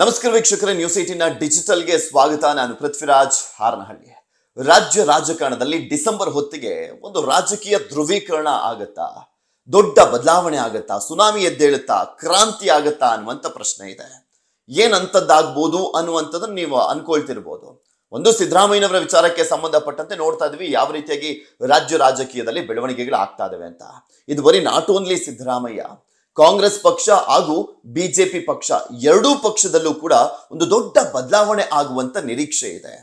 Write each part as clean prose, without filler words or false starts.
ನಮಸ್ಕಾರ ವೀಕ್ಷಕರೇ, ನ್ಯೂಸ್ 18 ಡಿಜಿಟಲ್ಗೆ ಸ್ವಾಗತ. ನಾನು ಪೃಥ್ವಿರಾಜ್ ಹಾರನಹಳ್ಳಿ. ರಾಜ್ಯ ರಾಜಕಾರಣದಲ್ಲಿ ಡಿಸೆಂಬರ್ ಹೊತ್ತಿಗೆ ಒಂದು ರಾಜಕೀಯ ಧ್ರುವೀಕರಣ ಆಗತ್ತಾ, ದೊಡ್ಡ ಬದಲಾವಣೆ ಆಗತ್ತಾ, ಸುನಾಮಿ ಎದ್ದೇಳುತ್ತಾ, ಕ್ರಾಂತಿ ಆಗತ್ತಾ ಅನ್ನುವಂಥ ಪ್ರಶ್ನೆ ಇದೆ. ಏನಂತದ್ದಾಗ್ಬೋದು ಅನ್ನುವಂಥದ್ದನ್ನು ನೀವು ಅನ್ಕೊಳ್ತಿರ್ಬೋದು. ಒಂದು ಸಿದ್ದರಾಮಯ್ಯನವರ ವಿಚಾರಕ್ಕೆ ಸಂಬಂಧಪಟ್ಟಂತೆ ನೋಡ್ತಾ ಇದ್ವಿ ಯಾವ ರೀತಿಯಾಗಿ ರಾಜ್ಯ ರಾಜಕೀಯದಲ್ಲಿ ಬೆಳವಣಿಗೆಗಳು ಆಗ್ತಾ ಇದಾವೆ ಅಂತ. ಇದು ಬರೀ ನಾಟ್ ಓನ್ಲಿ ಸಿದ್ದರಾಮಯ್ಯ, ಕಾಂಗ್ರೆಸ್ ಪಕ್ಷ ಹಾಗೂ ಬಿಜೆಪಿ ಪಕ್ಷ ಎರಡೂ ಪಕ್ಷದಲ್ಲೂ ಕೂಡ ಒಂದು ದೊಡ್ಡ ಬದಲಾವಣೆ ಆಗುವಂತ ನಿರೀಕ್ಷೆ ಇದೆ.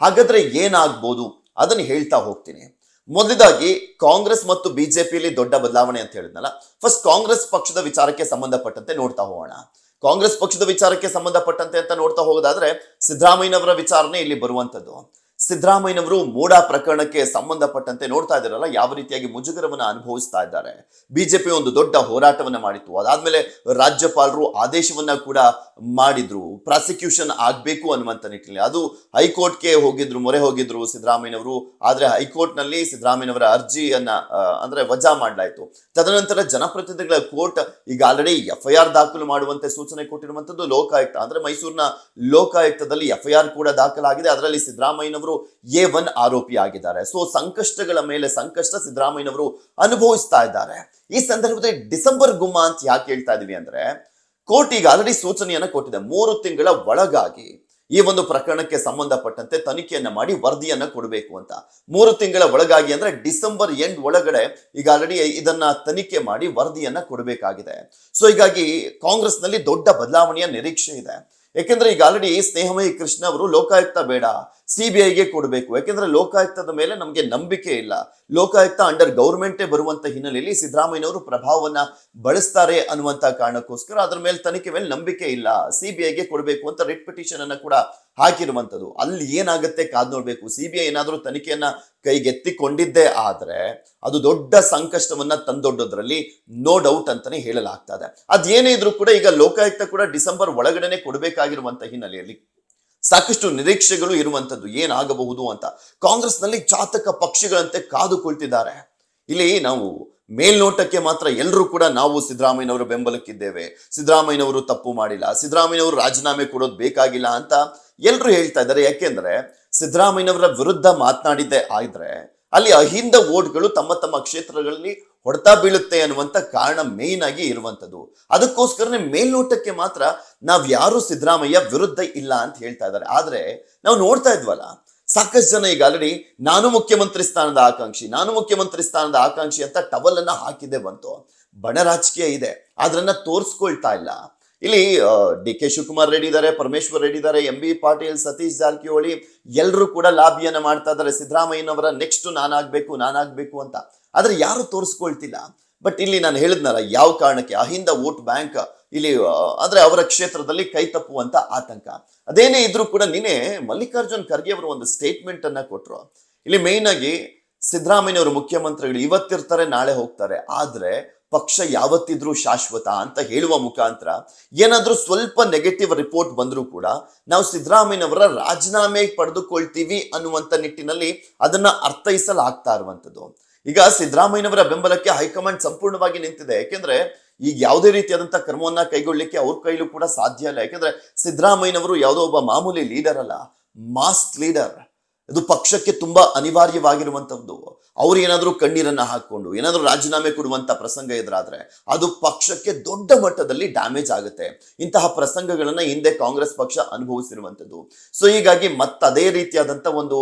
ಹಾಗಾದ್ರೆ ಏನಾಗ್ಬೋದು ಅದನ್ನು ಹೇಳ್ತಾ ಹೋಗ್ತೀನಿ. ಮೊದಲಾಗಿ ಕಾಂಗ್ರೆಸ್ ಮತ್ತು ಬಿಜೆಪಿಯಲ್ಲಿ ದೊಡ್ಡ ಬದಲಾವಣೆ ಅಂತ ಹೇಳಿದ್ನಲ್ಲ, ಫಸ್ಟ್ ಕಾಂಗ್ರೆಸ್ ಪಕ್ಷದ ವಿಚಾರಕ್ಕೆ ಸಂಬಂಧಪಟ್ಟಂತೆ ನೋಡ್ತಾ ಹೋಗೋಣ. ಕಾಂಗ್ರೆಸ್ ಪಕ್ಷದ ವಿಚಾರಕ್ಕೆ ಸಂಬಂಧಪಟ್ಟಂತೆ ಅಂತ ನೋಡ್ತಾ ಹೋಗೋದಾದ್ರೆ ಸಿದ್ದರಾಮಯ್ಯನವರ ವಿಚಾರನೆ ಇಲ್ಲಿ ಬರುವಂತದ್ದು. ಸಿದ್ದರಾಮಯ್ಯನವರು ಮೋಡ ಪ್ರಕರಣಕ್ಕೆ ಸಂಬಂಧಪಟ್ಟಂತೆ ನೋಡ್ತಾ ಇದ್ದಾರಲ್ಲ, ಯಾವ ರೀತಿಯಾಗಿ ಮುಜುಗರವನ್ನ ಅನುಭವಿಸ್ತಾ ಇದ್ದಾರೆ. ಬಿಜೆಪಿ ಒಂದು ದೊಡ್ಡ ಹೋರಾಟವನ್ನ ಮಾಡಿತ್ತು. ಅದಾದ್ಮೇಲೆ ರಾಜ್ಯಪಾಲರು ಆದೇಶವನ್ನ ಕೂಡ ಮಾಡಿದ್ರು, ಪ್ರಾಸಿಕ್ಯೂಷನ್ ಆಗ್ಬೇಕು ಅನ್ನುವಂತ ನಿಟ್ಟಿನಲ್ಲಿ. ಅದು ಹೈಕೋರ್ಟ್ಗೆ ಹೋಗಿದ್ರು, ಮೊರೆ ಹೋಗಿದ್ರು ಸಿದ್ದರಾಮಯ್ಯನವರು. ಆದ್ರೆ ಹೈಕೋರ್ಟ್ ನಲ್ಲಿ ಸಿದ್ದರಾಮಯ್ಯನವರ ಅರ್ಜಿಯನ್ನ ಅಂದ್ರೆ ವಜಾ ಮಾಡಲಾಯಿತು. ತದನಂತರ ಜನಪ್ರತಿನಿಧಿಗಳ ಕೋರ್ಟ್ ಈಗ ಆಲ್ರೆಡಿ FIR ದಾಖಲು ಮಾಡುವಂತೆ ಸೂಚನೆ ಕೊಟ್ಟಿರುವಂತದ್ದು ಲೋಕಾಯುಕ್ತ, ಅಂದ್ರೆ ಮೈಸೂರಿನ ಲೋಕಾಯುಕ್ತದಲ್ಲಿ FIR ಕೂಡ ದಾಖಲಾಗಿದೆ. ಅದರಲ್ಲಿ ಸಿದ್ದರಾಮಯ್ಯನವರು A1 ಆರೋಪಿ ಆಗಿದ್ದಾರೆ. ಸೊ ಸಂಕಷ್ಟಗಳ ಮೇಲೆ ಸಂಕಷ್ಟ ಸಿದ್ದರಾಮಯ್ಯನವರು ಅನುಭವಿಸ್ತಾ ಇದ್ದಾರೆ. ಈ ಸಂದರ್ಭದಲ್ಲಿ ಡಿಸೆಂಬರ್ ಗುಮ್ಮ ಅಂತ ಯಾಕೆ ಹೇಳ್ತಾ ಇದೀವಿ ಅಂದ್ರೆ, ಕೋರ್ಟ್ ಈಗ ಆಲ್ರೆಡಿ ಸೂಚನೆಯನ್ನ ಕೊಟ್ಟಿದೆ. 3 ತಿಂಗಳ ಒಳಗಾಗಿ ಈ ಒಂದು ಪ್ರಕರಣಕ್ಕೆ ಸಂಬಂಧಪಟ್ಟಂತೆ ತನಿಖೆಯನ್ನ ಮಾಡಿ ವರದಿಯನ್ನ ಕೊಡಬೇಕು ಅಂತ. 3 ತಿಂಗಳ ಒಳಗಾಗಿ ಅಂದ್ರೆ ಡಿಸೆಂಬರ್ ಎಂಡ್ ಒಳಗಡೆ ಈಗ ಆಲ್ರೆಡಿ ಇದನ್ನ ತನಿಖೆ ಮಾಡಿ ವರದಿಯನ್ನ ಕೊಡಬೇಕಾಗಿದೆ. ಸೊ ಹೀಗಾಗಿ ಕಾಂಗ್ರೆಸ್ ನಲ್ಲಿ ದೊಡ್ಡ ಬದಲಾವಣೆಯ ನಿರೀಕ್ಷೆ ಇದೆ. ಯಾಕೆಂದ್ರೆ ಈಗ ಆಲ್ರೆಡಿ ಸ್ನೇಹಮಯಿ ಕೃಷ್ಣ ಅವರು ಲೋಕಾಯುಕ್ತ ಬೇಡ, CBIಗೆ ಕೊಡಬೇಕು. ಯಾಕೆಂದ್ರೆ ಲೋಕಾಯುಕ್ತದ ಮೇಲೆ ನಮಗೆ ನಂಬಿಕೆ ಇಲ್ಲ. ಲೋಕಾಯುಕ್ತ ಅಂಡರ್ ಗೌರ್ಮೆಂಟೇ ಬರುವಂತ ಹಿನ್ನೆಲೆಯಲ್ಲಿ ಸಿದ್ದರಾಮಯ್ಯನವರು ಪ್ರಭಾವವನ್ನ ಬಳಸ್ತಾರೆ ಅನ್ನುವಂತ ಕಾರಣಕ್ಕೋಸ್ಕರ ಅದರ ಮೇಲೆ ತನಿಖೆ ಮೇಲೆ ನಂಬಿಕೆ ಇಲ್ಲ, CBIಗೆ ಕೊಡಬೇಕು ಅಂತ ರಿಟ್ ಪಿಟಿಷನ್ ಅನ್ನ ಕೂಡ ಹಾಕಿರುವಂತದ್ದು. ಅಲ್ಲಿ ಏನಾಗುತ್ತೆ ಕಾದ್ ನೋಡ್ಬೇಕು. CBI ಏನಾದ್ರೂ ತನಿಖೆಯನ್ನ ಕೈಗೆತ್ತಿಕೊಂಡಿದ್ದೇ ಆದ್ರೆ ಅದು ದೊಡ್ಡ ಸಂಕಷ್ಟವನ್ನ ತಂದೊಡ್ಡೋದ್ರಲ್ಲಿ ನೋ ಡೌಟ್ ಅಂತಾನೆ ಹೇಳಲಾಗ್ತದೆ. ಅದೇನೇ ಇದ್ರೂ ಕೂಡ ಈಗ ಲೋಕಾಯುಕ್ತ ಕೂಡ ಡಿಸೆಂಬರ್ ಒಳಗಡೆನೆ ಕೊಡಬೇಕಾಗಿರುವಂತ ಹಿನ್ನೆಲೆಯಲ್ಲಿ ಸಾಕಷ್ಟು ನಿರೀಕ್ಷೆಗಳು ಇರುವಂತದ್ದು ಏನಾಗಬಹುದು ಅಂತ. ಕಾಂಗ್ರೆಸ್ ನಲ್ಲಿ ಚಾತಕ ಪಕ್ಷಿಗಳಂತೆ ಕಾದುಕೊಳ್ತಿದ್ದಾರೆ. ಇಲ್ಲಿ ನಾವು ಮೇಲ್ನೋಟಕ್ಕೆ ಮಾತ್ರ ಎಲ್ಲರೂ ಕೂಡ ನಾವು ಸಿದ್ದರಾಮಯ್ಯನವರ ಬೆಂಬಲಕ್ಕಿದ್ದೇವೆ, ಸಿದ್ದರಾಮಯ್ಯನವರು ತಪ್ಪು ಮಾಡಿಲ್ಲ, ಸಿದ್ದರಾಮಯ್ಯನವರು ರಾಜೀನಾಮೆ ಕೊಡೋದು ಬೇಕಾಗಿಲ್ಲ ಅಂತ ಎಲ್ಲರೂ ಹೇಳ್ತಾ ಇದ್ದಾರೆ. ಯಾಕೆಂದ್ರೆ ಸಿದ್ದರಾಮಯ್ಯನವರ ವಿರುದ್ಧ ಮಾತನಾಡಿದ್ದೆ ಆದ್ರೆ ಅಲ್ಲಿ ಅಹಿಂದ ವೋಟ್ಗಳು ತಮ್ಮ ತಮ್ಮ ಕ್ಷೇತ್ರಗಳಲ್ಲಿ ಹೊಡೆತಾ ಬೀಳುತ್ತೆ ಅನ್ನುವಂತ ಕಾರಣ ಮೇನ್ ಆಗಿ ಇರುವಂತದ್ದು. ಅದಕ್ಕೋಸ್ಕರನೇ ಮೇಲ್ನೋಟಕ್ಕೆ ಮಾತ್ರ ನಾವ್ ಯಾರು ಸಿದ್ದರಾಮಯ್ಯ ವಿರುದ್ಧ ಇಲ್ಲ ಅಂತ ಹೇಳ್ತಾ ಇದ್ದಾರೆ. ಆದ್ರೆ ನಾವು ನೋಡ್ತಾ ಇದ್ವಲ್ಲ, ಸಾಕಷ್ಟು ಜನ ಈಗ ಆಲ್ರೆಡಿ ನಾನು ಮುಖ್ಯಮಂತ್ರಿ ಸ್ಥಾನದ ಆಕಾಂಕ್ಷಿ ಅಂತ ಟವಲ್ ಅನ್ನ ಹಾಕಿದೆ ಬಂತು. ಬಣ ರಾಜಕೀಯ ಇದೆ, ಅದನ್ನ ತೋರಿಸ್ಕೊಳ್ತಾ ಇಲ್ಲ. ಇಲ್ಲಿ DK ಶಿವಕುಮಾರ್ ರೆಡ್ಡಿ ಇದ್ದಾರೆ, ಪರಮೇಶ್ವರ್ ರೆಡ್ಡಿ ಇದ್ದಾರೆ, MB ಪಾಟೀಲ್, ಸತೀಶ್ ಜಾರಕಿಹೊಳಿ ಎಲ್ಲರೂ ಕೂಡ ಲಾಬಿಯನ್ನ ಮಾಡ್ತಾ ಇದ್ದಾರೆ ಸಿದ್ದರಾಮಯ್ಯನವರ ನೆಕ್ಸ್ಟ್ ನಾನಾಗ್ಬೇಕು ಅಂತ. ಆದ್ರೆ ಯಾರು ತೋರಿಸ್ಕೊಳ್ತಿಲ್ಲ. ಬಟ್ ಇಲ್ಲಿ ನಾನು ಹೇಳಿದ್ನಲ್ಲ, ಯಾವ ಕಾರಣಕ್ಕೆ ಅಹಿಂದ ವೋಟ್ ಬ್ಯಾಂಕ್ ಇಲ್ಲಿ ಅಂದ್ರೆ ಅವರ ಕ್ಷೇತ್ರದಲ್ಲಿ ಕೈ ತಪ್ಪುವಂತ ಆತಂಕ. ಅದೇನೇ ಇದ್ರೂ ಕೂಡ ನಿನ್ನೆ ಮಲ್ಲಿಕಾರ್ಜುನ್ ಖರ್ಗೆ ಅವರು ಒಂದು ಸ್ಟೇಟ್ಮೆಂಟ್ ಅನ್ನ ಕೊಟ್ರು. ಇಲ್ಲಿ ಮೇನ್ ಆಗಿ ಸಿದ್ದರಾಮಯ್ಯನವರು ಮುಖ್ಯಮಂತ್ರಿಗಳು ಇವತ್ತಿರ್ತಾರೆ, ನಾಳೆ ಹೋಗ್ತಾರೆ, ಆದ್ರೆ ಪಕ್ಷ ಯಾವತ್ತಿದ್ರೂ ಶಾಶ್ವತ ಅಂತ ಹೇಳುವ ಮುಖಾಂತರ ಏನಾದ್ರೂ ಸ್ವಲ್ಪ ನೆಗೆಟಿವ್ ರಿಪೋರ್ಟ್ ಬಂದ್ರೂ ಕೂಡ ನಾವು ಸಿದ್ದರಾಮಯ್ಯನವರ ರಾಜೀನಾಮೆ ಪಡೆದುಕೊಳ್ತೀವಿ ಅನ್ನುವಂತ ನಿಟ್ಟಿನಲ್ಲಿ ಅದನ್ನ ಅರ್ಥೈಸಲಾಗ್ತಾ ಇರುವಂತದ್ದು. ಈಗ ಸಿದ್ದರಾಮಯ್ಯನವರ ಬೆಂಬಲಕ್ಕೆ ಹೈಕಮಾಂಡ್ ಸಂಪೂರ್ಣವಾಗಿ ನಿಂತಿದೆ. ಯಾಕೆಂದ್ರೆ ಈಗ ಯಾವುದೇ ರೀತಿಯಾದಂತಹ ಕ್ರಮವನ್ನ ಕೈಗೊಳ್ಳಿಕ್ಕೆ ಅವ್ರ ಕೈಲೂ ಕೂಡ ಸಾಧ್ಯ ಇಲ್ಲ. ಯಾಕೆಂದ್ರೆ ಸಿದ್ದರಾಮಯ್ಯನವರು ಯಾವುದೋ ಒಬ್ಬ ಮಾಮೂಲಿ ಲೀಡರ್ ಅಲ್ಲ, ಮಾಸ್ ಲೀಡರ್. ಇದು ಪಕ್ಷಕ್ಕೆ ತುಂಬಾ ಅನಿವಾರ್ಯವಾಗಿರುವಂತದ್ದು. ಅವ್ರು ಏನಾದ್ರೂ ಕಣ್ಣೀರನ್ನ ಹಾಕೊಂಡು ಏನಾದ್ರೂ ರಾಜೀನಾಮೆ ಕೊಡುವಂತ ಪ್ರಸಂಗ ಎದುರಾದ್ರೆ ಅದು ಪಕ್ಷಕ್ಕೆ ದೊಡ್ಡ ಮಟ್ಟದಲ್ಲಿ ಡ್ಯಾಮೇಜ್ ಆಗುತ್ತೆ. ಇಂತಹ ಪ್ರಸಂಗಗಳನ್ನ ಹಿಂದೆ ಕಾಂಗ್ರೆಸ್ ಪಕ್ಷ ಅನುಭವಿಸಿರುವಂತದ್ದು. ಸೊ ಹೀಗಾಗಿ ಮತ್ತದೇ ರೀತಿಯಾದಂತ ಒಂದು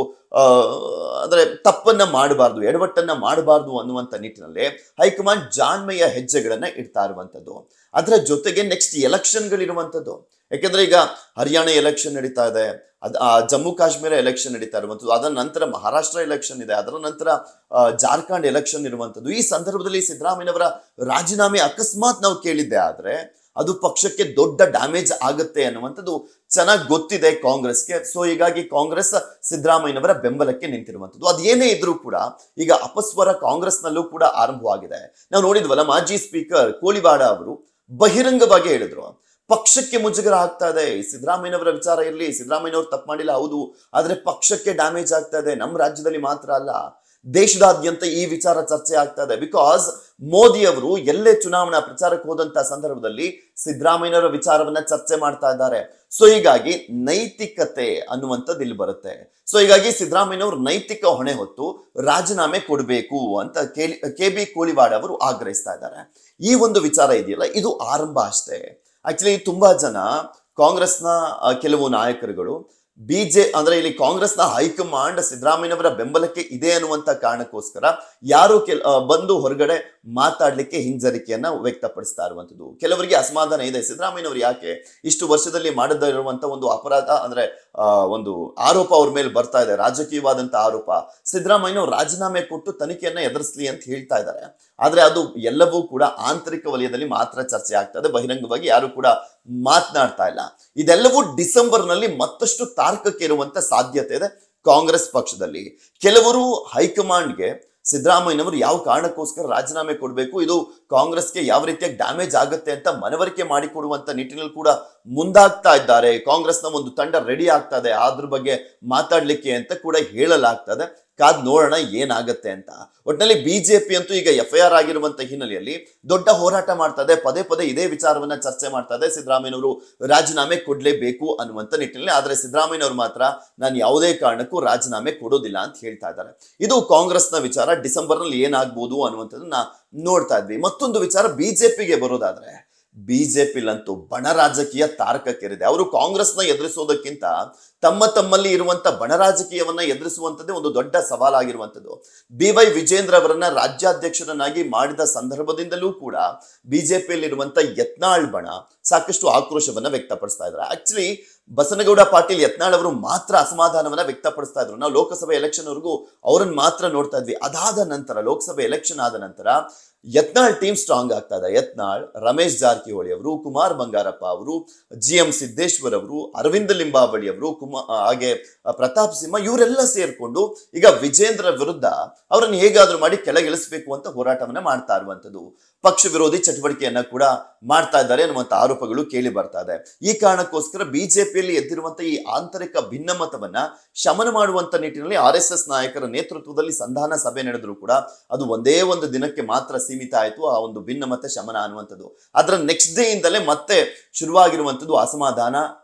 ಅಂದ್ರೆ ತಪ್ಪನ್ನ ಮಾಡಬಾರ್ದು, ಎಡವಟ್ಟನ್ನ ಮಾಡಬಾರ್ದು ಅನ್ನುವಂತ ನಿಟ್ಟಿನಲ್ಲಿ ಹೈಕಮಾಂಡ್ ಜಾಣ್ಮೆಯ ಹೆಜ್ಜೆಗಳನ್ನ ಇಡ್ತಾ ಇರುವಂತದ್ದು. ಅದರ ಜೊತೆಗೆ ನೆಕ್ಸ್ಟ್ ಎಲೆಕ್ಷನ್ಗಳಿರುವಂತದ್ದು. ಯಾಕೆಂದ್ರೆ ಈಗ ಹರಿಯಾಣ ಎಲೆಕ್ಷನ್ ನಡೀತಾ ಇದೆ, ಜಮ್ಮು ಕಾಶ್ಮೀರ ಎಲೆಕ್ಷನ್ ನಡೀತಾ ಇರುವಂತದ್ದು, ಅದರ ನಂತರ ಮಹಾರಾಷ್ಟ್ರ ಎಲೆಕ್ಷನ್ ಇದೆ, ಅದರ ನಂತರ ಜಾರ್ಖಂಡ್ ಎಲೆಕ್ಷನ್ ಇರುವಂತದ್ದು. ಈ ಸಂದರ್ಭದಲ್ಲಿ ಸಿದ್ದರಾಮಯ್ಯನವರ ರಾಜೀನಾಮೆ ಅಕಸ್ಮಾತ್ ನಾವು ಕೇಳಿದ್ದೆ ಆದ್ರೆ ಅದು ಪಕ್ಷಕ್ಕೆ ದೊಡ್ಡ ಡ್ಯಾಮೇಜ್ ಆಗುತ್ತೆ ಅನ್ನುವಂಥದ್ದು ಚೆನ್ನಾಗಿ ಗೊತ್ತಿದೆ ಕಾಂಗ್ರೆಸ್ಗೆ. ಸೊ ಹೀಗಾಗಿ ಕಾಂಗ್ರೆಸ್ ಸಿದ್ದರಾಮಯ್ಯನವರ ಬೆಂಬಲಕ್ಕೆ ನಿಂತಿರುವಂಥದ್ದು. ಅದೇನೇ ಇದ್ರೂ ಕೂಡ ಈಗ ಅಪಸ್ವರ ಕಾಂಗ್ರೆಸ್ ನಲ್ಲೂ ಕೂಡ ಆರಂಭವಾಗಿದೆ. ನಾವು ನೋಡಿದ್ವಲ್ಲ, ಮಾಜಿ ಸ್ಪೀಕರ್ ಕೋಳಿವಾಡ ಅವರು ಬಹಿರಂಗವಾಗಿ ಹೇಳಿದ್ರು, ಪಕ್ಷಕ್ಕೆ ಮುಜುಗರ ಆಗ್ತಾ ಇದೆ, ಸಿದ್ದರಾಮಯ್ಯನವರ ವಿಚಾರ ಇರಲಿ, ಸಿದ್ದರಾಮಯ್ಯನವರು ತಪ್ಪು ಮಾಡಿಲ್ಲ ಹೌದು, ಆದ್ರೆ ಪಕ್ಷಕ್ಕೆ ಡ್ಯಾಮೇಜ್ ಆಗ್ತಾ ಇದೆ. ನಮ್ಮ ರಾಜ್ಯದಲ್ಲಿ ಮಾತ್ರ ಅಲ್ಲ, ದೇಶದಾದ್ಯಂತ ಈ ವಿಚಾರ ಚರ್ಚೆ ಆಗ್ತಾ ಇದೆ. ಬಿಕಾಸ್ ಮೋದಿ ಅವರು ಎಲ್ಲೇ ಚುನಾವಣಾ ಪ್ರಚಾರಕ್ಕೆ ಹೋದಂತ ಸಂದರ್ಭದಲ್ಲಿ ಸಿದ್ದರಾಮಯ್ಯನವರ ವಿಚಾರವನ್ನ ಚರ್ಚೆ ಮಾಡ್ತಾ ಇದ್ದಾರೆ. ಸೊ ಹೀಗಾಗಿ ನೈತಿಕತೆ ಅನ್ನುವಂಥದ್ದು ಇಲ್ಲಿ ಬರುತ್ತೆ. ಸೊ ಹೀಗಾಗಿ ಸಿದ್ದರಾಮಯ್ಯನವರು ನೈತಿಕ ಹೊಣೆ ಹೊತ್ತು ರಾಜೀನಾಮೆ ಕೊಡಬೇಕು ಅಂತ ಕೆ.ಬಿ. ಕೋಳಿವಾಡ ಅವರು ಆಗ್ರಹಿಸ್ತಾ ಇದ್ದಾರೆ. ಈ ಒಂದು ವಿಚಾರ ಇದೆಯಲ್ಲ, ಇದು ಆರಂಭ ಅಷ್ಟೇ. ಆಕ್ಚುಲಿ ತುಂಬಾ ಜನ ಕಾಂಗ್ರೆಸ್ನ ಕೆಲವು ನಾಯಕರುಗಳು ಅಂದ್ರೆ ಇಲ್ಲಿ ಕಾಂಗ್ರೆಸ್ನ ಹೈಕಮಾಂಡ್ ಸಿದ್ದರಾಮಯ್ಯನವರ ಬೆಂಬಲಕ್ಕೆ ಇದೆ ಅನ್ನುವಂತ ಕಾರಣಕ್ಕೋಸ್ಕರ ಯಾರು ಬಂದು ಹೊರಗಡೆ ಮಾತಾಡ್ಲಿಕ್ಕೆ ಹಿಂಜರಿಕೆಯನ್ನ ವ್ಯಕ್ತಪಡಿಸ್ತಾ ಇರುವಂತದ್ದು. ಕೆಲವರಿಗೆ ಅಸಮಾಧಾನ ಇದೆ, ಸಿದ್ದರಾಮಯ್ಯನವರು ಯಾಕೆ ಇಷ್ಟು ವರ್ಷದಲ್ಲಿ ಮಾಡದಿರುವಂತ ಒಂದು ಅಪರಾಧ ಅಂದ್ರೆ ಒಂದು ಆರೋಪ ಅವ್ರ ಮೇಲೆ ಬರ್ತಾ ಇದೆ, ರಾಜಕೀಯವಾದಂತ ಆರೋಪ. ಸಿದ್ದರಾಮಯ್ಯನವರು ರಾಜೀನಾಮೆ ಕೊಟ್ಟು ತನಿಖೆಯನ್ನ ಎದುರಿಸಲಿ ಅಂತ ಹೇಳ್ತಾ ಇದ್ದಾರೆ. ಆದ್ರೆ ಅದು ಎಲ್ಲವೂ ಕೂಡ ಆಂತರಿಕ ವಲಯದಲ್ಲಿ ಮಾತ್ರ ಚರ್ಚೆ ಆಗ್ತದೆ, ಬಹಿರಂಗವಾಗಿ ಯಾರು ಕೂಡ ಮಾತನಾಡ್ತಾ ಇಲ್ಲ. ಇದೆಲ್ಲವೂ ಡಿಸೆಂಬರ್ ನಲ್ಲಿ ಮತ್ತಷ್ಟು ತಾರ್ಕಕ್ಕೆ ಇರುವಂತ ಸಾಧ್ಯತೆ ಇದೆ ಕಾಂಗ್ರೆಸ್ ಪಕ್ಷದಲ್ಲಿ. ಕೆಲವರು ಹೈಕಮಾಂಡ್ಗೆ ಸಿದ್ದರಾಮಯ್ಯನವರು ಯಾವ ಕಾರಣಕ್ಕೋಸ್ಕರ ರಾಜೀನಾಮೆ ಕೊಡಬೇಕು, ಇದು ಕಾಂಗ್ರೆಸ್ಗೆ ಯಾವ ರೀತಿಯಾಗಿ ಡ್ಯಾಮೇಜ್ ಆಗುತ್ತೆ ಅಂತ ಮನವರಿಕೆ ಮಾಡಿಕೊಡುವಂತ ನಿಟ್ಟಿನಲ್ಲಿ ಕೂಡ ಮುಂದಾಗ್ತಾ ಇದ್ದಾರೆ. ಕಾಂಗ್ರೆಸ್ನ ಒಂದು ತಂಡ ರೆಡಿ ಆಗ್ತಾ ಇದೆ ಅದ್ರ ಬಗ್ಗೆ ಮಾತಾಡ್ಲಿಕ್ಕೆ ಅಂತ ಕೂಡ ಹೇಳಲಾಗ್ತದೆ. ಕಾದ್ ನೋಡೋಣ ಏನಾಗತ್ತೆ ಅಂತ. ಒಟ್ಟಿನಲ್ಲಿ ಬಿಜೆಪಿ ಅಂತೂ ಈಗ FIR ಆಗಿರುವಂತ ಹಿನ್ನೆಲೆಯಲ್ಲಿ ದೊಡ್ಡ ಹೋರಾಟ ಮಾಡ್ತಾ ಇದೆ, ಪದೇ ಪದೇ ಇದೇ ವಿಚಾರವನ್ನ ಚರ್ಚೆ ಮಾಡ್ತಾ ಇದೆ, ಸಿದ್ದರಾಮಯ್ಯನವರು ರಾಜೀನಾಮೆ ಕೊಡ್ಲೇಬೇಕು ಅನ್ನುವಂತ ನಿಟ್ಟಿನಲ್ಲಿ. ಆದ್ರೆ ಸಿದ್ದರಾಮಯ್ಯನವರು ಮಾತ್ರ ನಾನು ಯಾವುದೇ ಕಾರಣಕ್ಕೂ ರಾಜೀನಾಮೆ ಕೊಡೋದಿಲ್ಲ ಅಂತ ಹೇಳ್ತಾ ಇದ್ದಾರೆ. ಇದು ಕಾಂಗ್ರೆಸ್ನ ವಿಚಾರ. ಡಿಸೆಂಬರ್ ನಲ್ಲಿ ಏನಾಗ್ಬೋದು ಅನ್ನುವಂಥದ್ದನ್ನ ನೋಡ್ತಾ ಇದ್ವಿ. ಮತ್ತೊಂದು ವಿಚಾರ ಬಿಜೆಪಿಗೆ ಬರೋದಾದ್ರೆ, ಬಿಜೆಪಿಲಂತೂ ಬಣ ರಾಜಕೀಯ ತಾರಕಕ್ಕೇರಿದೆ. ಅವರು ಕಾಂಗ್ರೆಸ್ನ ಎದುರಿಸೋದಕ್ಕಿಂತ ತಮ್ಮಲ್ಲಿ ಇರುವಂತ ಬಣ ರಾಜಕೀಯವನ್ನ ಎದುರಿಸುವಂತದ್ದೇ ಒಂದು ದೊಡ್ಡ ಸವಾಲಾಗಿರುವಂತದ್ದು. BY ವಿಜೇಂದ್ರ ಅವರನ್ನ ರಾಜ್ಯಾಧ್ಯಕ್ಷರನ್ನಾಗಿ ಮಾಡಿದ ಸಂದರ್ಭದಿಂದಲೂ ಕೂಡ ಬಿಜೆಪಿಯಲ್ಲಿರುವಂತ ಯತ್ನಾಳ್ ಬಣ ಸಾಕಷ್ಟು ಆಕ್ರೋಶವನ್ನ ವ್ಯಕ್ತಪಡಿಸ್ತಾ ಇದ್ದಾರೆ. ಆಕ್ಚುಲಿ ಬಸನಗೌಡ ಪಾಟೀಲ್ ಯತ್ನಾಳ್ ಅವರು ಮಾತ್ರ ಅಸಮಾಧಾನವನ್ನ ವ್ಯಕ್ತಪಡಿಸ್ತಾ ಇದ್ರು. ನಾವು ಲೋಕಸಭೆ ಎಲೆಕ್ಷನ್ ವರೆಗೂ ಅವರನ್ನು ಮಾತ್ರ ನೋಡ್ತಾ ಇದ್ವಿ. ಅದಾದ ನಂತರ ಲೋಕಸಭೆ ಎಲೆಕ್ಷನ್ ಆದ ನಂತರ ಯತ್ನಾಳ್ ಟೀಮ್ ಸ್ಟ್ರಾಂಗ್ ಆಗ್ತಾ ಇದೆ. ಯತ್ನಾಳ್, ರಮೇಶ್ ಜಾರಕಿಹೊಳಿ ಅವರು, ಕುಮಾರ್ ಬಂಗಾರಪ್ಪ ಅವರು, GM ಸಿದ್ದೇಶ್ವರ್ ಅವರು, ಅರವಿಂದ ಲಿಂಬಾವಳಿ ಅವರು, ಹಾಗೆ ಪ್ರತಾಪ್ ಸಿಂಹ ಇವರೆಲ್ಲ ಸೇರ್ಕೊಂಡು ಈಗ ವಿಜೇಂದ್ರ ವಿರುದ್ಧ ಅವರನ್ನು ಹೇಗಾದ್ರೂ ಮಾಡಿ ಕೆಳಗಿಳಿಸಬೇಕು ಅಂತ ಹೋರಾಟವನ್ನ ಮಾಡ್ತಾ ಇರುವಂತದ್ದು. ಪಕ್ಷ ವಿರೋಧಿ ಚಟುವಟಿಕೆಯನ್ನ ಕೂಡ ಮಾಡ್ತಾ ಇದ್ದಾರೆ ಅನ್ನುವಂತ ಆರೋಪಗಳು ಕೇಳಿ ಬರ್ತಾ ಇದೆ. ಈ ಕಾರಣಕ್ಕೋಸ್ಕರ ಬಿಜೆಪಿಯಲ್ಲಿ ಎದ್ದಿರುವಂತ ಈ ಆಂತರಿಕ ಭಿನ್ನಮತವನ್ನ ಶಮನ ಮಾಡುವಂತ ನಿಟ್ಟಿನಲ್ಲಿ RSS ನಾಯಕರ ನೇತೃತ್ವದಲ್ಲಿ ಸಂಧಾನ ಸಭೆ ನಡೆದ್ರು ಕೂಡ ಅದು ಒಂದೇ ಒಂದು ದಿನಕ್ಕೆ ಮಾತ್ರ ಸೀಮಿತ ಆಯಿತು, ಆ ಒಂದು ಭಿನ್ನಮತ ಶಮನ ಅನ್ನುವಂಥದ್ದು. ಅದರ ನೆಕ್ಸ್ಟ್ ಡೇ ಇಂದಲೇ ಮತ್ತೆ ಶುರುವಾಗಿರುವಂತದ್ದು ಅಸಮಾಧಾನ,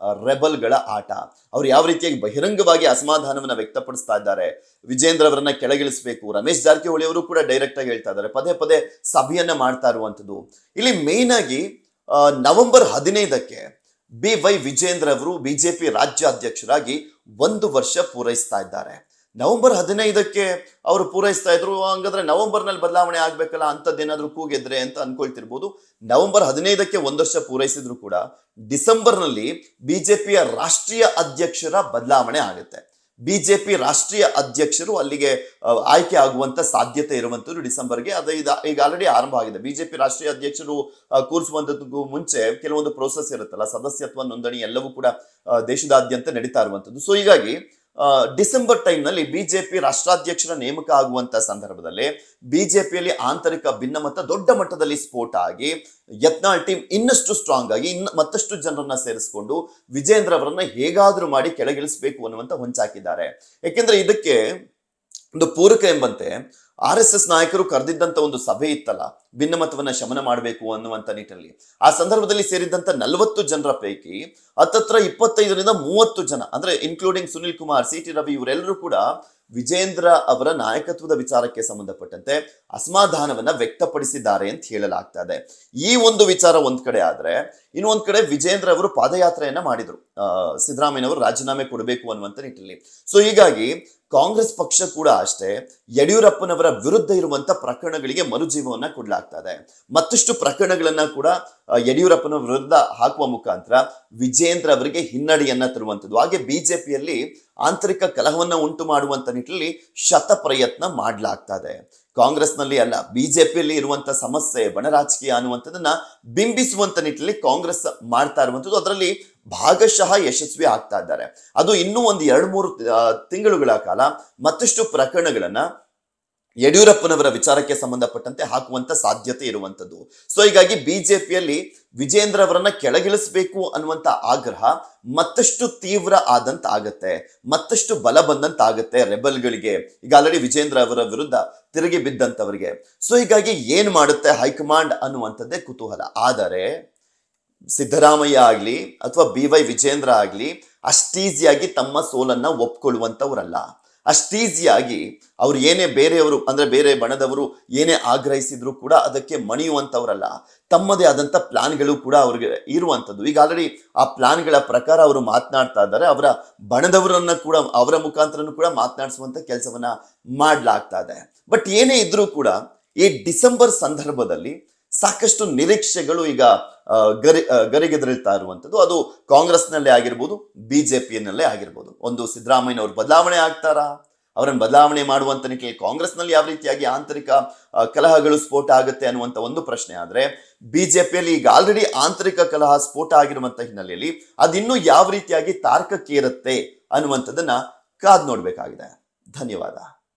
ರೆಬಲ್ಗಳ ಆಟ. ಅವ್ರು ಯಾವ ರೀತಿಯಾಗಿ ಬಹಿರಂಗವಾಗಿ ಅಸಮಾಧಾನವನ್ನ ವ್ಯಕ್ತಪಡಿಸ್ತಾ ಇದ್ದಾರೆ, ವಿಜೇಂದ್ರ ಅವರನ್ನ ಕೆಳಗಿಳಿಸಬೇಕು. ರಮೇಶ್ ಜಾರಕಿಹೊಳಿ ಅವರು ಕೂಡ ಡೈರೆಕ್ಟ್ ಆಗಿ ಹೇಳ್ತಾ ಇದ್ದಾರೆ, ಪದೇ ಪದೇ ಸಭೆಯನ್ನ ಮಾಡ್ತಾ ಇರುವಂತದ್ದು. ಇಲ್ಲಿ ಮೇನ್ ಆಗಿ ನವೆಂಬರ್ 15ಕ್ಕೆ BY ವಿಜೇಂದ್ರ ಅವರು ಬಿಜೆಪಿ ರಾಜ್ಯಾಧ್ಯಕ್ಷರಾಗಿ 1 ವರ್ಷ ಪೂರೈಸ್ತಾ ಇದ್ದಾರೆ. ನವೆಂಬರ್ 15ಕ್ಕೆ ಅವರು ಪೂರೈಸ್ತಾ ಇದ್ರು, ಹಂಗಾದ್ರೆ ನವೆಂಬರ್ ನಲ್ಲಿ ಬದಲಾವಣೆ ಆಗ್ಬೇಕಲ್ಲ ಅಂತದ್ದೇನಾದ್ರೂ ಕೂಗಿದ್ರೆ ಅಂತ ಅನ್ಕೊಳ್ತಿರ್ಬೋದು. ನವೆಂಬರ್ 15ಕ್ಕೆ 1 ವರ್ಷ ಪೂರೈಸಿದ್ರು ಕೂಡ ಡಿಸೆಂಬರ್ ನಲ್ಲಿ ಬಿಜೆಪಿಯ ರಾಷ್ಟ್ರೀಯ ಅಧ್ಯಕ್ಷರ ಬದಲಾವಣೆ ಆಗುತ್ತೆ. ಬಿಜೆಪಿ ರಾಷ್ಟ್ರೀಯ ಅಧ್ಯಕ್ಷರು ಅಲ್ಲಿಗೆ ಆಯ್ಕೆ ಆಗುವಂತ ಸಾಧ್ಯತೆ ಇರುವಂತದ್ದು ಡಿಸೆಂಬರ್ಗೆ. ಅದು ಈಗ ಆಲ್ರೆಡಿ ಆರಂಭ ಆಗಿದೆ. ಬಿಜೆಪಿ ರಾಷ್ಟ್ರೀಯ ಅಧ್ಯಕ್ಷರು ಕೂರಿಸುವಂತದ್ದು ಮುಂಚೆ ಕೆಲವೊಂದು ಪ್ರೋಸೆಸ್ ಇರುತ್ತಲ್ಲ, ಸದಸ್ಯತ್ವ ನೋಂದಣಿ ಎಲ್ಲವೂ ಕೂಡ ದೇಶದಾದ್ಯಂತ ನಡೀತಾ ಇರುವಂತದ್ದು. ಸೊ ಹೀಗಾಗಿ ಡಿಸೆಂಬರ್ ಟೈಮ್ ನಲ್ಲಿ ಬಿಜೆಪಿ ರಾಷ್ಟ್ರಾಧ್ಯಕ್ಷರ ನೇಮಕ ಆಗುವಂತ ಸಂದರ್ಭದಲ್ಲಿ ಬಿಜೆಪಿಯಲ್ಲಿ ಆಂತರಿಕ ಭಿನ್ನಮತ ದೊಡ್ಡ ಮಟ್ಟದಲ್ಲಿ ಸ್ಫೋಟ ಆಗಿ ಯತ್ನಾಳ್ ಟೀಮ್ ಇನ್ನಷ್ಟು ಸ್ಟ್ರಾಂಗ್ ಆಗಿ ಮತ್ತಷ್ಟು ಜನರನ್ನ ಸೇರಿಸಿಕೊಂಡು ವಿಜೇಂದ್ರ ಅವರನ್ನ ಹೇಗಾದ್ರೂ ಮಾಡಿ ಕೆಳಗಿಳಿಸಬೇಕು ಅನ್ನುವಂತ ಹೊಂಚಾಕಿದ್ದಾರೆ. ಯಾಕೆಂದ್ರೆ ಇದಕ್ಕೆ ಒಂದು ಪೂರಕ ಎಂಬಂತೆ RSS ನಾಯಕರು ಕರೆದಿದ್ದಂತ ಒಂದು ಸಭೆ ಇತ್ತಲ್ಲ, ಭಿನ್ನಮತವನ್ನ ಶಮನ ಮಾಡಬೇಕು ಅನ್ನುವಂತ ನಿಟ್ಟಿನಲ್ಲಿ. ಆ ಸಂದರ್ಭದಲ್ಲಿ ಸೇರಿದ್ದಂತ 40 ಜನರ ಪೈಕಿ ಹತ್ತತ್ರ 25ರಿಂದ 30 ಜನ, ಅಂದ್ರೆ ಇನ್ಕ್ಲೂಡಿಂಗ್ ಸುನಿಲ್ ಕುಮಾರ್, CT ರವಿ ಇವರೆಲ್ಲರೂ ಕೂಡ ವಿಜೇಂದ್ರ ಅವರ ನಾಯಕತ್ವದ ವಿಚಾರಕ್ಕೆ ಸಂಬಂಧಪಟ್ಟಂತೆ ಅಸಮಾಧಾನವನ್ನ ವ್ಯಕ್ತಪಡಿಸಿದ್ದಾರೆ ಅಂತ ಹೇಳಲಾಗ್ತಾ ಇದೆ. ಈ ಒಂದು ವಿಚಾರ ಒಂದ್ ಕಡೆ ಆದ್ರೆ, ಇನ್ನೊಂದ್ ಕಡೆ ವಿಜೇಂದ್ರ ಅವರು ಪಾದಯಾತ್ರೆಯನ್ನ ಮಾಡಿದ್ರು ಸಿದ್ದರಾಮಯ್ಯನವರು ರಾಜೀನಾಮೆ ಕೊಡಬೇಕು ಅನ್ನುವಂತ ನಿಟ್ಟಿನಲ್ಲಿ. ಸೊ ಹೀಗಾಗಿ ಕಾಂಗ್ರೆಸ್ ಪಕ್ಷ ಕೂಡ ಅಷ್ಟೇ ಯಡಿಯೂರಪ್ಪನವರ ವಿರುದ್ಧ ಇರುವಂತ ಪ್ರಕರಣಗಳಿಗೆ ಮರುಜೀವವನ್ನ ಕೊಡ್ಲಾಗ್ತಾ ಇದೆ. ಮತ್ತಷ್ಟು ಪ್ರಕರಣಗಳನ್ನ ಕೂಡ ಯಡಿಯೂರಪ್ಪನ ವಿರುದ್ಧ ಹಾಕುವ ಮುಖಾಂತರ ವಿಜೇಂದ್ರ ಅವರಿಗೆ ಹಿನ್ನಡೆಯನ್ನ ತರುವಂತದ್ದು. ಹಾಗೆ ಬಿಜೆಪಿಯಲ್ಲಿ ಆಂತರಿಕ ಕಲಹವನ್ನ ಉಂಟು ಮಾಡುವಂತ ನಿಟ್ಟಿನಲ್ಲಿ ಶತ ಪ್ರಯತ್ನ ಮಾಡ್ಲಾಗ್ತಾ ಇದೆ. ಕಾಂಗ್ರೆಸ್ನಲ್ಲಿ ಅಲ್ಲ, ಬಿಜೆಪಿಯಲ್ಲಿ ಇರುವಂತ ಸಮಸ್ಯೆ ಬಣ ರಾಜಕೀಯ ಅನ್ನುವಂಥದ್ದನ್ನ ಬಿಂಬಿಸುವಂತ ನಿಟ್ಟಿನಲ್ಲಿ ಕಾಂಗ್ರೆಸ್ ಮಾಡ್ತಾ ಇರುವಂತದ್ದು. ಅದರಲ್ಲಿ ಭಾಗಶಃ ಯಶಸ್ವಿ ಆಗ್ತಾ ಇದ್ದಾರೆ. ಅದು ಇನ್ನೂ ಒಂದು 2-3 ತಿಂಗಳುಗಳ ಕಾಲ ಮತ್ತಷ್ಟು ಪ್ರಕರಣಗಳನ್ನ ಯಡಿಯೂರಪ್ಪನವರ ವಿಚಾರಕ್ಕೆ ಸಂಬಂಧಪಟ್ಟಂತೆ ಹಾಕುವಂತ ಸಾಧ್ಯತೆ ಇರುವಂತದ್ದು. ಸೊ ಹೀಗಾಗಿ ಬಿಜೆಪಿಯಲ್ಲಿ ವಿಜೇಂದ್ರ ಅವರನ್ನ ಕೆಳಗಿಳಿಸಬೇಕು ಅನ್ನುವಂತ ಆಗ್ರಹ ಮತ್ತಷ್ಟು ತೀವ್ರ ಆದಂತ ಆಗತ್ತೆ, ಮತ್ತಷ್ಟು ಬಲ ಬಂದಂತ ಆಗತ್ತೆ ರೆಬಲ್ಗಳಿಗೆ. ಈಗ ಆಲ್ರೆಡಿ ವಿಜೇಂದ್ರ ಅವರ ವಿರುದ್ಧ ತಿರುಗಿ ಬಿದ್ದಂತವರಿಗೆ. ಸೊ ಹೀಗಾಗಿ ಏನ್ ಮಾಡುತ್ತೆ ಹೈಕಮಾಂಡ್ ಅನ್ನುವಂಥದ್ದೇ ಕುತೂಹಲ. ಆದರೆ ಸಿದ್ದರಾಮಯ್ಯ ಆಗ್ಲಿ ಅಥವಾ BY ವಿಜೇಂದ್ರ ಆಗ್ಲಿ ಅಷ್ಟೀಸಿಯಾಗಿ ತಮ್ಮ ಸೋಲನ್ನ ಒಪ್ಕೊಳ್ಳುವಂತವರಲ್ಲ. ಅಷ್ಟೀಸಿಯಾಗಿ ಅವ್ರು ಏನೇ ಬೇರೆಯವರು ಅಂದ್ರೆ ಬೇರೆ ಬಣದವರು ಏನೇ ಆಗ್ರಹಿಸಿದ್ರು ಕೂಡ ಅದಕ್ಕೆ ಮಣಿಯುವಂತವರಲ್ಲ. ತಮ್ಮದೇ ಆದಂತ ಪ್ಲಾನ್ಗಳು ಕೂಡ ಅವ್ರಿಗೆ ಇರುವಂತದ್ದು. ಈಗ ಆಲ್ರೆಡಿ ಆ ಪ್ಲಾನ್ಗಳ ಪ್ರಕಾರ ಅವರು ಮಾತನಾಡ್ತಾ ಇದ್ದಾರೆ. ಅವರ ಬಣದವರನ್ನ ಕೂಡ ಅವರ ಮುಖಾಂತರನು ಕೂಡ ಮಾತನಾಡಿಸುವಂತ ಕೆಲಸವನ್ನ ಮಾಡ್ಲಾಗ್ತಾ ಇದೆ. ಬಟ್ ಏನೇ ಇದ್ರೂ ಕೂಡ ಈ ಡಿಸೆಂಬರ್ ಸಂದರ್ಭದಲ್ಲಿ ಸಾಕಷ್ಟು ನಿರೀಕ್ಷೆಗಳು ಈಗ ಗರಿಗೆದರಿಳ್ತಾ ಇರುವಂತದ್ದು. ಅದು ಕಾಂಗ್ರೆಸ್ನಲ್ಲೇ ಆಗಿರ್ಬೋದು, ಬಿಜೆಪಿಯನ್ನಲ್ಲೇ ಆಗಿರ್ಬೋದು. ಒಂದು ಸಿದ್ದರಾಮಯ್ಯ ಅವ್ರು ಬದಲಾವಣೆ ಆಗ್ತಾರಾ, ಅವರನ್ನು ಬದಲಾವಣೆ ಮಾಡುವಂತ ನಿಟ್ಟಿನಲ್ಲಿ ಕಾಂಗ್ರೆಸ್ನಲ್ಲಿ ಯಾವ ರೀತಿಯಾಗಿ ಆಂತರಿಕ ಕಲಹಗಳು ಸ್ಫೋಟ ಆಗುತ್ತೆ ಅನ್ನುವಂತ ಒಂದು ಪ್ರಶ್ನೆ ಆದ್ರೆ, ಬಿಜೆಪಿಯಲ್ಲಿ ಈಗ ಆಲ್ರೆಡಿ ಆಂತರಿಕ ಕಲಹ ಸ್ಫೋಟ ಆಗಿರುವಂತ ಹಿನ್ನೆಲೆಯಲ್ಲಿ ಅದಿನ್ನೂ ಯಾವ ರೀತಿಯಾಗಿ ತಾರ್ಕಕ್ಕೇರುತ್ತೆ ಅನ್ನುವಂಥದ್ದನ್ನ ಕಾದ್ ನೋಡ್ಬೇಕಾಗಿದೆ. ಧನ್ಯವಾದ.